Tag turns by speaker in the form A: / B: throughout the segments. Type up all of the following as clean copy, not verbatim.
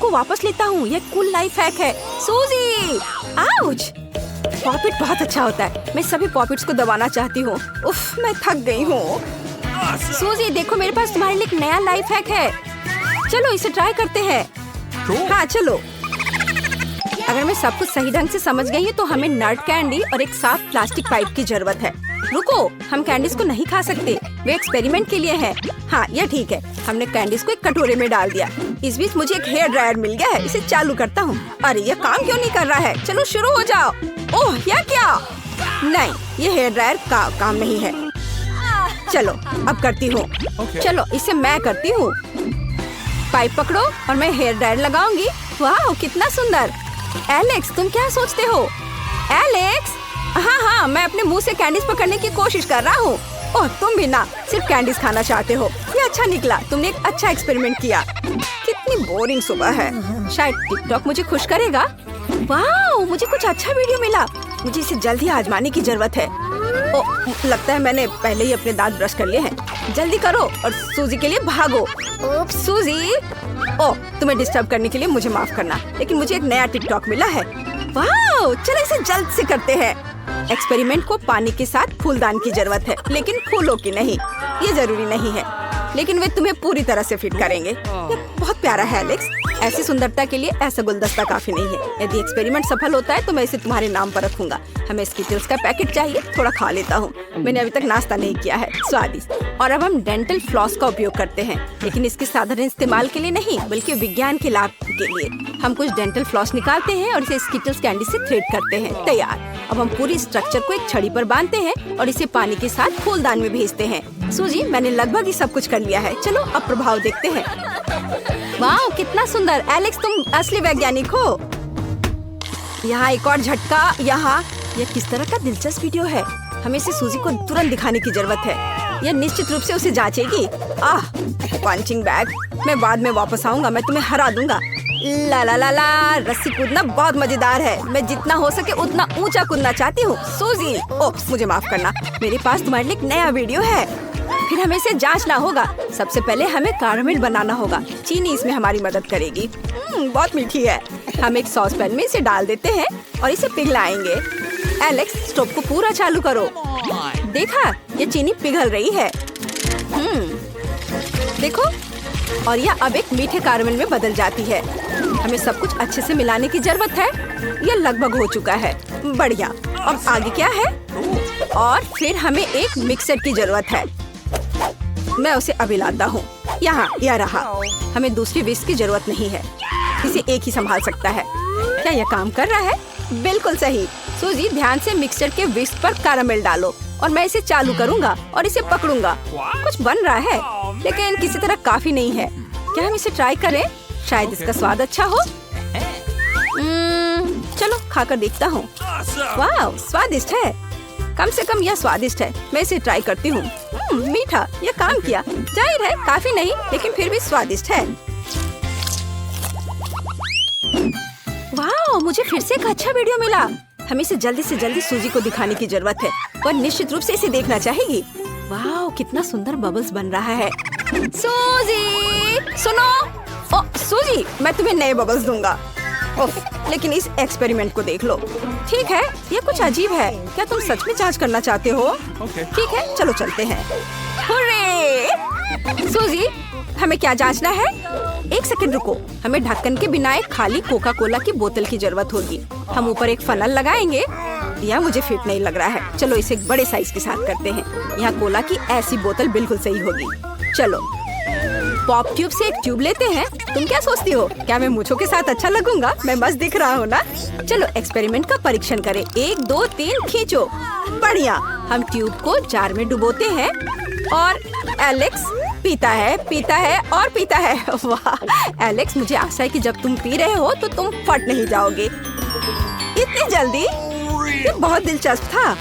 A: को वापस लेता हूँ। ये कूल लाइफ हैक है। सूजी, आउच! पॉपिट बहुत अच्छा होता है। मैं सभी पॉपिट्स को दबाना चाहती हूँ। उफ, मैं थक गई हूँ। सूजी, देखो मेरे पास तुम्हारे लिए एक नया लाइफ हैक है। चलो इसे ट्राई करते हैं। हाँ चलो। अगर मैं सब कुछ सही ढंग से समझ गई हूँ तो हमें नट कैंडी और एक साफ प्लास्टिक पाइप की जरूरत है। रुको, हम कैंडीज को नहीं खा सकते, वे एक्सपेरिमेंट के लिए है। हाँ ये ठीक है। हमने कैंडीज को एक कटोरे में डाल दिया। इस बीच मुझे एक हेयर ड्रायर मिल गया है। इसे चालू करता हूँ। अरे ये काम क्यों नहीं कर रहा है? चलो शुरू हो जाओ। ओह यह क्या? नहीं, ये हेयर ड्रायर का काम नहीं है। चलो अब करती हूँ। चलो इसे मैं करती हूँ। पाइप पकड़ो और मैं हेयर ड्रायर लगाऊंगी। वाह कितना सुंदर। एलेक्स, तुम क्या सोचते हो? एलेक्स, हाँ, मैं अपने मुंह से कैंडीज पकड़ने की कोशिश कर रहा हूँ। ओह तुम भी ना, सिर्फ कैंडीज खाना चाहते हो। ये अच्छा निकला, तुमने एक अच्छा एक्सपेरिमेंट किया। कितनी बोरिंग सुबह है। शायद टिकटॉक मुझे खुश करेगा। वाह, मुझे कुछ अच्छा वीडियो मिला। मुझे इसे जल्द ही आजमाने की जरूरत है। ओह, लगता है मैंने पहले ही अपने दांत ब्रश कर लिए हैं। जल्दी करो और सूजी के लिए भागो। सूजी, ओह तुम्हें डिस्टर्ब करने के लिए मुझे माफ करना, लेकिन मुझे एक नया टिकटॉक मिला है। वाह, चलो इसे जल्द से करते हैं। एक्सपेरिमेंट को पानी के साथ फूलदान की जरूरत है, लेकिन फूलों की नहीं। ये जरूरी नहीं है, लेकिन वे तुम्हें पूरी तरह से फिट करेंगे। ये बहुत प्यारा है एलेक्स। ऐसी सुंदरता के लिए ऐसा गुलदस्ता काफी नहीं है। यदि एक्सपेरिमेंट सफल होता है तो मैं इसे तुम्हारे नाम पर रखूंगा। हमें स्किटल्स का पैकेट चाहिए, थोड़ा खा लेता हूँ। मैंने अभी तक नाश्ता नहीं किया है। स्वादिष्ट। और अब हम डेंटल फ्लॉस का उपयोग करते हैं, लेकिन इसके साधारण इस्तेमाल के लिए नहीं, बल्कि विज्ञान के लाभ के लिए। हम कुछ डेंटल फ्लॉस निकालते हैं और इसे स्किटल्स कैंडी से थ्रेड करते हैं। तैयार। अब हम पूरी स्ट्रक्चर को एक छड़ी पर बांधते हैं और इसे पानी के साथ फूलदान में भेजते हैं। सूजी, मैंने लगभग ही सब कुछ कर लिया है। चलो अब प्रभाव देखते हैं। वाह कितना सुंदर। एलेक्स, तुम असली वैज्ञानिक हो। यहाँ एक और झटका। यहाँ यह किस तरह का दिलचस्प वीडियो है। हमें इसे सूजी को तुरंत दिखाने की जरूरत है। यह निश्चित रूप से उसे जांचेगी। Punching bag. मैं बाद में वापस आऊंगा, मैं तुम्हें हरा दूंगा। ला ला ला ला, रस्सी कूदना बहुत मजेदार है। मैं जितना हो सके उतना ऊंचा कूदना चाहती हूँ। सूजी, ओह मुझे माफ करना, मेरे पास तुम्हारे लिए एक नया वीडियो है। फिर हमें इसे जांचना होगा। सबसे पहले हमें कैरामेल बनाना होगा। चीनी इसमें हमारी मदद करेगी। बहुत मीठी है। हम एक सॉस पैन में इसे डाल देते हैं और इसे पिघलाएंगे। एलेक्स, स्टोव को पूरा चालू करो। देखा, ये चीनी पिघल रही है। देखो, और यह अब एक मीठे कैरामेल में बदल जाती है। हमें सब कुछ अच्छे से मिलाने की जरूरत है। यह लगभग हो चुका है। बढ़िया। अब आगे क्या है? और फिर हमें एक मिक्सर की जरूरत है। मैं उसे अभी लाता हूँ। यहाँ यह रहा। हमें दूसरी विस्क की जरूरत नहीं है, इसे एक ही संभाल सकता है। क्या यह काम कर रहा है? बिल्कुल सही। सूजी, ध्यान से मिक्सचर के विस्क पर कैरामेल डालो और मैं इसे चालू करूँगा और इसे पकड़ूंगा। कुछ बन रहा है, लेकिन किसी तरह काफी नहीं है। क्या हम इसे ट्राई करें? शायद इसका स्वाद अच्छा हो। चलो खाकर देखता हूँ। वाह, स्वादिष्ट है। कम से कम यह स्वादिष्ट है। मैं इसे ट्राई करती हूँ। मीठा, यह काम किया। जाहिर है काफी नहीं, लेकिन फिर भी स्वादिष्ट है। वाह, मुझे फिर से एक अच्छा वीडियो मिला। हमें इसे जल्दी से जल्दी सूजी को दिखाने की जरूरत है। वह निश्चित रूप से इसे देखना चाहेगी। वाह, कितना सुंदर बबल्स बन रहा है। सूजी, सुनो। ओह सूजी, मैं तुम्हें नए बबल्स दूंगा। लेकिन इस एक्सपेरिमेंट को देख लो। ठीक है, ये कुछ अजीब है। क्या तुम सच में जांच करना चाहते हो? ठीक है, चलो चलते हैं। हुर्रे! सूजी, हमें क्या जांचना है? एक सेकंड रुको। हमें ढक्कन के बिना एक खाली कोका कोला की बोतल की जरूरत होगी। हम ऊपर एक फनल लगाएंगे। यह मुझे फिट नहीं लग रहा है। चलो इसे एक बड़े साइज के साथ करते हैं। यहाँ कोला की ऐसी बोतल बिल्कुल सही होगी। चलो पॉप ट्यूब से एक ट्यूब लेते हैं। तुम क्या सोचती हो? क्या मैं मूंछों के साथ अच्छा लगूंगा? मैं मस्त दिख रहा हूँ ना? चलो एक्सपेरिमेंट का परीक्षण करें। 1 2 3 खींचो। बढ़िया। हम ट्यूब को जार में डुबोते हैं और एलेक्स पीता है और पीता है। वाह एलेक्स, मुझे आशा है कि जब तुम पी रहे हो तो तुम फट नहीं जाओगे। इतनी जल्दी? ये बहुत दिलचस्प था।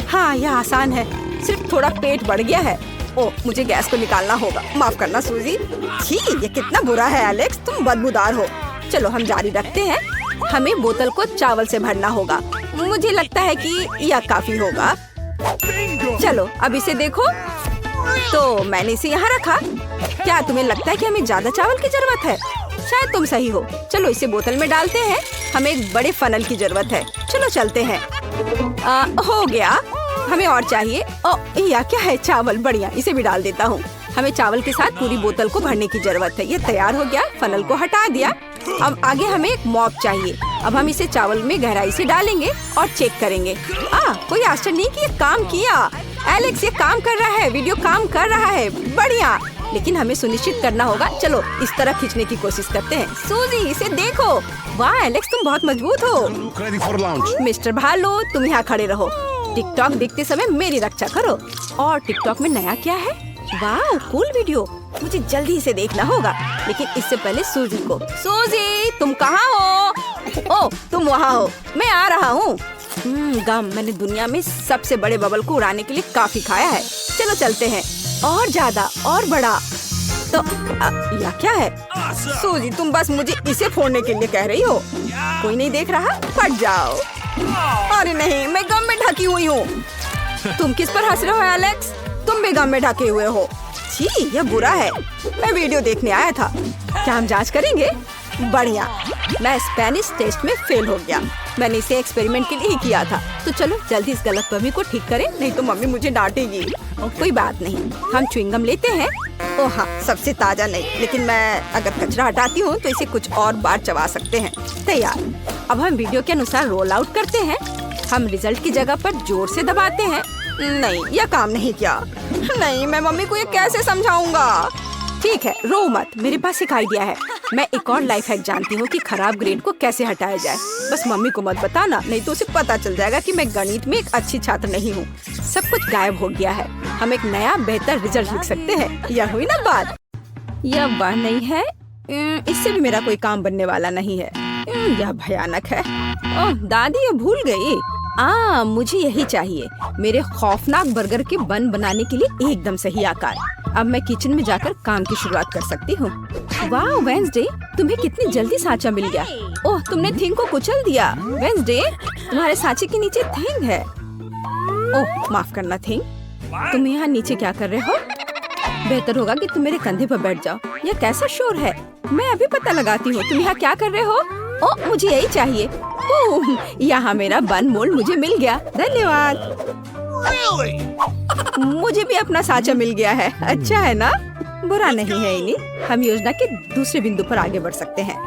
A: हाँ, यह आसान है। सिर्फ थोड़ा पेट बढ़ गया है। ओह, मुझे गैस को निकालना होगा। माफ करना सूजी। छी, ये कितना बुरा है एलेक्स, तुम बदबूदार हो। चलो हम जारी रखते हैं। हमें बोतल को चावल से भरना होगा। मुझे लगता है कि यह काफी होगा। चलो अब इसे देखो। तो मैंने इसे यहाँ रखा। क्या तुम्हें लगता है कि हमें ज्यादा चावल की जरूरत है? शायद तुम सही हो। चलो इसे बोतल में डालते हैं। हमें एक बड़े फनल की जरूरत है। चलो चलते हैं। हो गया। हमें और चाहिए। यह क्या है? चावल। बढ़िया, इसे भी डाल देता हूँ। हमें चावल के साथ पूरी बोतल को भरने की जरूरत है। ये तैयार हो गया। फनल को हटा दिया। अब आगे हमें एक मॉप चाहिए। अब हम इसे चावल में गहराई से डालेंगे और चेक करेंगे। कोई आश्चर्य नहीं कि ये काम किया। एलेक्स, ये काम कर रहा है। वीडियो काम कर रहा है। बढ़िया, लेकिन हमें सुनिश्चित करना होगा। चलो इस तरह खींचने की कोशिश करते हैं। सूजी, इसे देखो। वाह एलेक्स, तुम बहुत मजबूत हो। मिस्टर भालू, तुम यहाँ खड़े रहो। टिकटॉक देखते समय मेरी रक्षा करो। और टिकटॉक में नया क्या है? वाह, कूल वीडियो। मुझे जल्दी इसे देखना होगा, लेकिन इससे पहले सूजी को। सूजी, तुम कहाँ हो? ओह, तुम वहाँ हो। मैं आ रहा हूँ। गम, मैंने दुनिया में सबसे बड़े बबल को उड़ाने के लिए काफी खाया है। चलो चलते हैं। और ज्यादा और बड़ा। तो यह क्या है? सूजी, तुम बस मुझे इसे फोड़ने के लिए कह रही हो। कोई नहीं देख रहा? फट जाओ। अरे नहीं, मैं गम में ढकी हुई हूँ। तुम किस पर हंस रहे हो एलेक्स? तुम भी गम में ढके हुए हो। छी, यह बुरा है। मैं वीडियो देखने आया था। क्या हम जांच करेंगे? बढ़िया, मैं स्पेनिश टेस्ट में फेल हो गया। मैंने इसे एक्सपेरिमेंट के लिए ही किया था। तो चलो जल्दी इस गलतफहमी को ठीक करें, नहीं तो मम्मी मुझे डांटेगी। कोई बात नहीं, हम च्युइंगम लेते हैं। ओह हाँ, सबसे ताजा नहीं, लेकिन मैं अगर कचरा हटाती हूँ तो इसे कुछ और बार चबा सकते हैं। तैयार। अब हम वीडियो के अनुसार रोल आउट करते हैं। हम रिजल्ट की जगह पर जोर से दबाते हैं। नहीं, यह काम नहीं किया। नहीं, मैं मम्मी को ये कैसे समझाऊंगा? ठीक है, रो मत, मेरे पास एक आइडिया है। मैं एक और लाइफ हैक जानती हूँ कि खराब ग्रेड को कैसे हटाया जाए। बस मम्मी को मत बताना, नहीं तो उसे पता चल जाएगा कि मैं गणित में एक अच्छी छात्र नहीं हूँ। सब कुछ गायब हो गया है। हम एक नया बेहतर रिजल्ट लिख सकते हैं। यह हुई ना बात? यह वह नहीं है। इससे भी मेरा कोई काम बनने वाला नहीं है। यह भयानक है। ओह दादी, ये भूल गई। मुझे यही चाहिए। मेरे खौफनाक बर्गर के बन बनाने के लिए एकदम सही आकार। अब मैं किचन में जाकर काम की शुरुआत कर सकती हूँ। वाह वेंसडे, तुम्हें कितनी जल्दी सांचा मिल गया। ओह, तुमने थिंग को कुचल दिया। वेंसडे, तुम्हारे सांचे के नीचे थिंग है। ओह माफ करना थिंग, तुम यहाँ नीचे क्या कर रहे हो? बेहतर होगा कि तुम मेरे कंधे पर बैठ जाओ। यह कैसा शोर है? मैं अभी पता लगाती हूँ। तुम यहाँ क्या कर रहे हो? ओह, मुझे यही चाहिए। यहाँ मेरा बन मोल्ड मुझे मिल गया। धन्यवाद। मुझे भी अपना सांचा मिल गया है। अच्छा है ना? बुरा नहीं है इन्हीं। हम योजना के दूसरे बिंदु पर आगे बढ़ सकते हैं।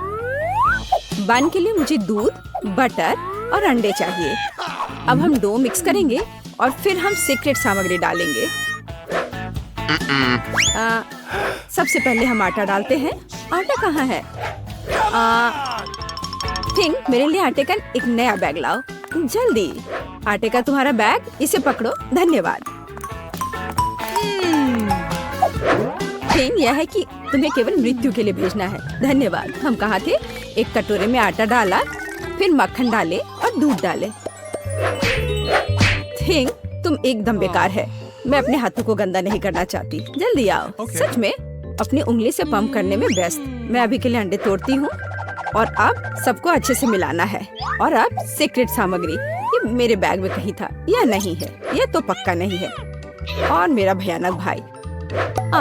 A: बन के लिए मुझे दूध, बटर और अंडे चाहिए। अब हम डो मिक्स करेंगे और फिर हम सीक्रेट सामग्री डालेंगे। सबसे पहले हम आटा डालते हैं। आटा कहाँ है? थिंग, मेरे लिए आटे का एक नया बैग लाओ जल्दी। आटे का तुम्हारा बैग, इसे पकड़ो। धन्यवाद। थिंग, यह है कि तुम्हें केवल मृत्यु के लिए भेजना है। धन्यवाद। हम कहाँ थे? एक कटोरे में आटा डाला, फिर मक्खन डाले और दूध डाले। थिंग, तुम एकदम बेकार है। मैं अपने हाथों को गंदा नहीं करना चाहती। जल्दी आओ। सच में अपनी उंगली से पंप करने में व्यस्त। मैं अभी के लिए अंडे तोड़ती हूँ और अब सबको अच्छे से मिलाना है। और अब सीक्रेट सामग्री, ये मेरे बैग में कहीं था। यह नहीं है, यह तो पक्का नहीं है। और मेरा भयानक भाई,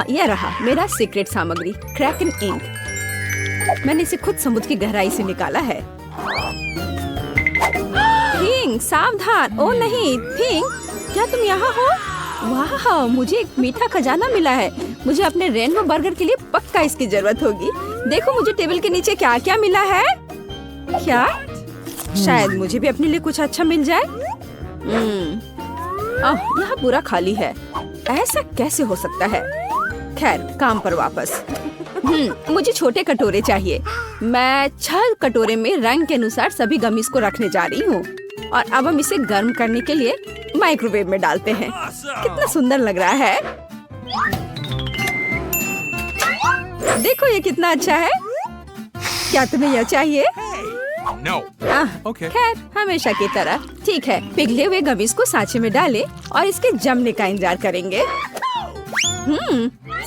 A: यह रहा मेरा सीक्रेट सामग्री, क्रैकन इंक। मैंने इसे खुद समुद्र की गहराई से निकाला है। थिंग, सावधान। ओ नहीं थिंग, क्या तुम यहाँ हो? वाह, मुझे एक मीठा खजाना मिला है। मुझे अपने रेनबो बर्गर के लिए पक्का इसकी जरूरत होगी। देखो मुझे टेबल के नीचे क्या क्या मिला है। क्या? शायद मुझे भी अपने लिए कुछ अच्छा मिल जाए। यहाँ पूरा खाली है। ऐसा कैसे हो सकता है? खैर, काम पर वापस। मुझे छोटे कटोरे चाहिए। मैं 6 कटोरे में रंग के अनुसार सभी गमीज को रखने जा रही हूँ। और अब हम इसे गर्म करने के लिए माइक्रोवेव में डालते हैं। कितना सुंदर लग रहा है। देखो ये कितना अच्छा है। क्या तुम्हें यह चाहिए?
B: No. Okay.
A: खैर, हमेशा की तरह। ठीक है, पिघले हुए गमीज को सांचे में डालें और इसके जमने का इंतजार करेंगे।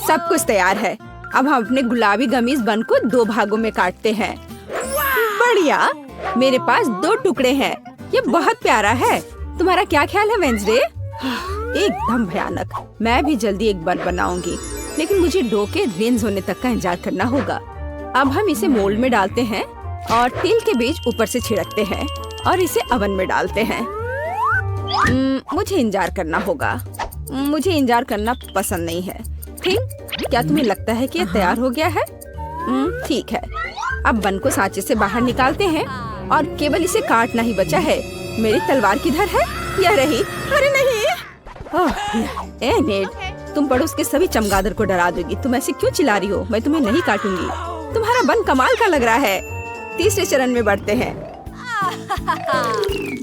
A: सब कुछ तैयार है। अब हम अपने गुलाबी गमीज बन को 2 भागों में काटते हैं। बढ़िया, मेरे पास 2 टुकड़े हैं। ये बहुत प्यारा है। तुम्हारा क्या ख्याल है वेंसडे? एकदम भयानक। मैं भी जल्दी एक बन बनाऊंगी, लेकिन मुझे डो के रेंज होने तक का इंतजार करना होगा। अब हम इसे मोल्ड में डालते हैं और तिल के बीज ऊपर से छिड़कते हैं और इसे ओवन में डालते हैं। मुझे इंतजार करना होगा। मुझे इंतजार करना पसंद नहीं है। ठीक, क्या तुम्हें लगता है कि यह तैयार हो गया है? ठीक है। अब बन को सांचे से बाहर निकालते हैं और केवल इसे काटना ही बचा है। मेरी तलवार किधर है? यह रही। अरे नहीं। ए नेट, तुम पड़ोस के सभी चमगादड़ को डरा दोगी। तुम ऐसे क्यों चिल्ला रही हो? मैं तुम्हें नहीं काटूंगी। तुम्हारा बन कमाल का लग रहा है। तीसरे चरण में बढ़ते हैं।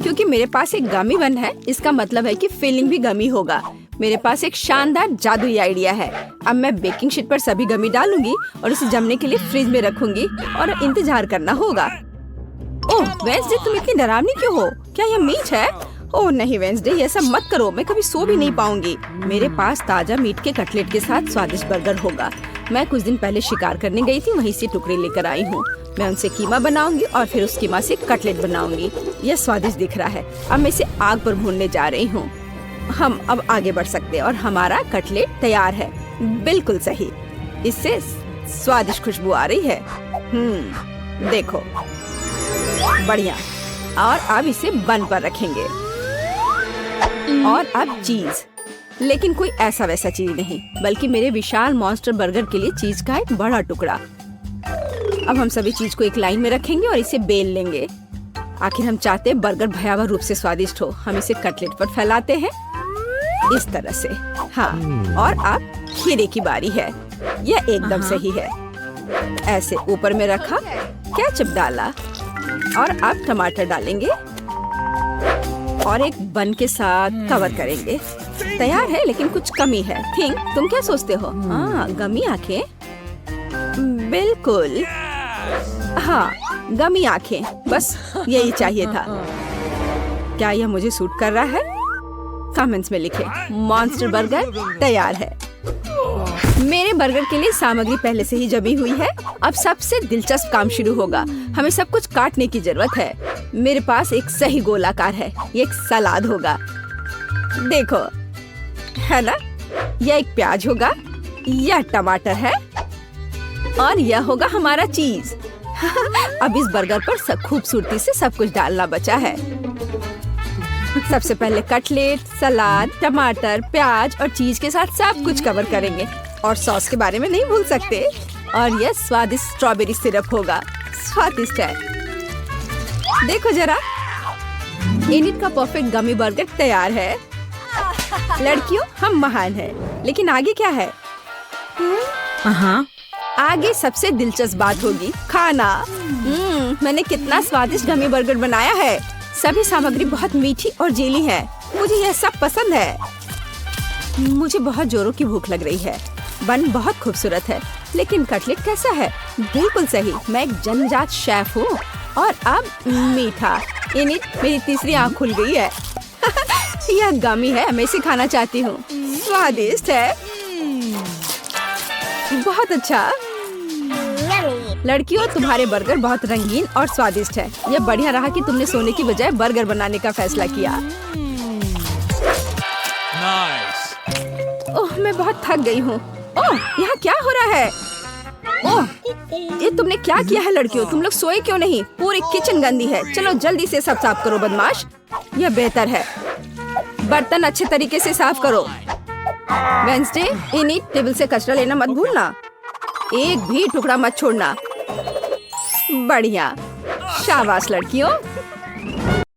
A: क्योंकि मेरे पास एक गमी बन है, इसका मतलब है कि फीलिंग भी गमी होगा। मेरे पास एक शानदार जादुई आइडिया है। अब मैं बेकिंग शीट पर सभी गमी डालूंगी और उसे जमने के लिए फ्रिज में रखूंगी और इंतजार करना होगा। ओह वेंसडे, तुम इतनी डरावनी क्यों हो? क्या यह मीट है? ओह नहीं वेंसडे, ये सब मत करो। मैं कभी सो भी नहीं पाऊंगी। मेरे पास ताजा मीट के कटलेट के साथ स्वादिष्ट बर्गर होगा। मैं कुछ दिन पहले शिकार करने गई थी, वहीं से टुकड़े लेकर आई हूँ। मैं उनसे कीमा बनाऊंगी और फिर उस कीमा से कटलेट बनाऊंगी। यह स्वादिष्ट दिख रहा है। अब मैं इसे आग पर भूनने जा रही हूँ। हम अब आगे बढ़ सकते हैं और हमारा कटलेट तैयार है। बिल्कुल सही, इससे स्वादिष्ट खुशबू आ रही है। देखो, बढ़िया। और अब इसे बन पर रखेंगे और अब चीज, लेकिन कोई ऐसा वैसा चीज नहीं, बल्कि मेरे विशाल मॉन्स्टर बर्गर के लिए चीज का एक बड़ा टुकड़ा। अब हम सभी चीज को एक लाइन में रखेंगे और इसे बेल लेंगे। आखिर हम चाहते हैं बर्गर भयावह रूप से स्वादिष्ट हो। हम इसे कटलेट पर फैलाते हैं इस तरह से। हाँ, और अब खीरे की बारी है। यह एकदम सही है। ऐसे ऊपर में रखा, केचप डाला और अब टमाटर डालेंगे और एक बन के साथ कवर करेंगे। तैयार है, लेकिन कुछ कमी है। थिंक, तुम क्या सोचते हो? हाँ, गमी आंखें। बिल्कुल, हाँ, गमी आंखें। बस यही चाहिए था। क्या यह मुझे सूट कर रहा है? कमेंट्स में लिखें। मॉन्स्टर बर्गर तैयार है। मेरे बर्गर के लिए सामग्री पहले से ही जमी हुई है। अब सबसे दिलचस्प काम शुरू होगा। हमें सब कुछ काटने की जरूरत है। मेरे पास एक सही गोलाकार है। ये एक सलाद होगा। देखो, है ना? यह एक प्याज होगा, यह टमाटर है और यह होगा हमारा चीज। अब इस बर्गर पर खूबसूरती से सब कुछ डालना बचा है। सबसे पहले कटलेट, सलाद, टमाटर, प्याज और चीज के साथ सब कुछ कवर करेंगे। और सॉस के बारे में नहीं भूल सकते। और यह स्वादिष्ट स्ट्रॉबेरी सिरप होगा। स्वादिष्ट है। देखो जरा, एनिट का परफेक्ट गमी बर्गर तैयार है। लड़कियों, हम महान हैं, लेकिन आगे क्या है? आगे सबसे दिलचस्प बात होगी खाना। मैंने कितना स्वादिष्ट गमी बर्गर बनाया है। सभी सामग्री बहुत मीठी और जेली है। मुझे यह सब पसंद है। मुझे बहुत जोरों की भूख लग रही है। बन बहुत खूबसूरत है, लेकिन कटलेट कैसा है? बिल्कुल सही, मैं एक जन्मजात शेफ हूँ। और अब मीठा। इनिट, मेरी तीसरी आँख खुल गई है। यह गमी है, मैं इसे खाना चाहती हूँ। स्वादिष्ट है, बहुत अच्छा। लड़कियों, तुम्हारे बर्गर बहुत रंगीन और स्वादिष्ट है। यह बढ़िया रहा कि तुमने सोने की बजाय बर्गर बनाने का फैसला किया। ओह, मैं बहुत थक गई हूँ। ओह, यहाँ क्या हो रहा है? ओह, ये तुमने क्या किया है लड़कियों? तुम लोग सोए क्यों नहीं? पूरी किचन गंदी है। चलो जल्दी से सब साफ करो बदमाश। यह बेहतर है। बर्तन अच्छे तरीके से साफ करो। वेंसडे, इनिट, टेबल से कचरा लेना मत भूलना। एक भी टुकड़ा मत छोड़ना। बढ़िया, शाबाश लड़कियों।